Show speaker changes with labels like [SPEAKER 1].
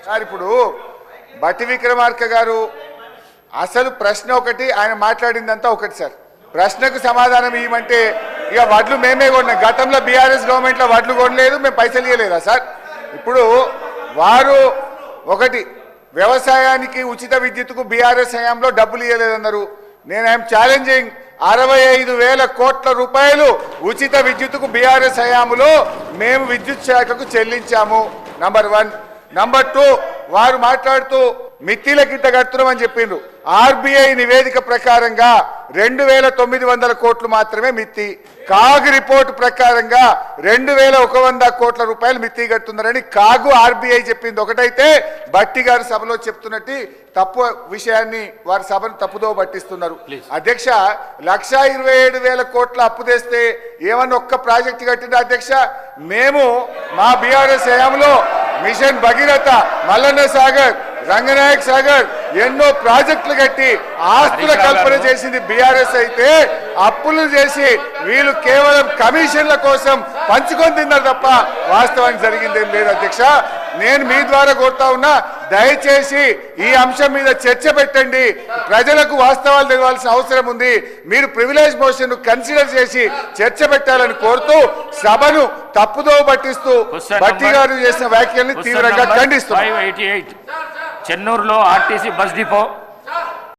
[SPEAKER 1] Sir ఇప్పుడు బట్టి విక్రమార్క గారు అసలు ప్రశ్న ఒకటి, ఆయన మాట్లాడిందంతా ఒకటి సార్. ప్రశ్నకు సమాధానం ఇవ్వమంటే ఇక వడ్లు మేమే కొన్నాం. గతంలో బీఆర్ఎస్ గవర్నమెంట్లో వడ్లు కొనలేదు, మేము పైసలు ఇవ్వలేదా సార్? ఇప్పుడు వారు ఒకటి వ్యవసాయానికి ఉచిత విద్యుత్తుకు బీఆర్ఎస్ హయాంలో డబ్బులు ఇవ్వలేదన్నారు. నేను ఐఎమ్ ఛాలెంజింగ్ 65,000 కోట్ల రూపాయలు ఉచిత విద్యుత్తుకు బీఆర్ఎస్ హయాంలో మేము విద్యుత్ శాఖకు చెల్లించాము. నంబర్ 1. నంబర్ 2, వారు మాట్లాడుతూ మిత్తిలకి ఇంత కడుతున్నామని చెప్పిండ్రు. ఆర్బీఐ నివేదిక ప్రకారంగా 2,900 కోట్లు మాత్రమే మిత్తి. కాగ్ రిపోర్ట్ ప్రకారంగా 2,100 కోట్ల రూపాయలు మిత్తి కడుతున్నారని కాగు ఆర్బీఐ చెప్పింది ఒకటైతే, బట్టి గారు సభలో చెప్తున్నట్టు తప్పు విషయాన్ని వారి సభను తప్పుదో పట్టిస్తున్నారు. అధ్యక్ష, 1,27,000 కోట్ల అప్పు తెస్తే ఏమన్నా ఒక్క ప్రాజెక్టు కట్టిందా అధ్యక్ష? మేము మా బీఆర్ఎస్ హయాంలో మిషన్ భగీరథ, మల్లన్న సాగర్, రంగనాయక్ సాగర్ ఎన్నో ప్రాజెక్టులు కట్టి ఆస్తుల కల్పన చేసింది బీఆర్ఎస్ అయితే, అప్పులు చేసి వీళ్ళు కేవలం కమిషన్ల కోసం పంచుకొని తిన్నారు తప్ప వాస్తవానికి జరిగిందేం లేదు అధ్యక్ష. నేను మీ ద్వారా కోరుతా ఉన్నా, దయచేసి ఈ అంశం మీద చర్చ పెట్టండి. ప్రజలకు వాస్తవాలు తెలియాల్సిన అవసరం ఉంది. మీరు ప్రివిలేజ్ మోషన్ కన్సిడర్ చేసి చర్చ పెట్టాలని కోరుతూ సభను తప్పుదో పట్టిస్తూ బట్టి గారు చేసిన వ్యాఖ్యల్ని తీవ్రంగా ఖండిస్తున్నారు.
[SPEAKER 2] చెన్నూరులో ఆర్టీసీ బస్ డిపో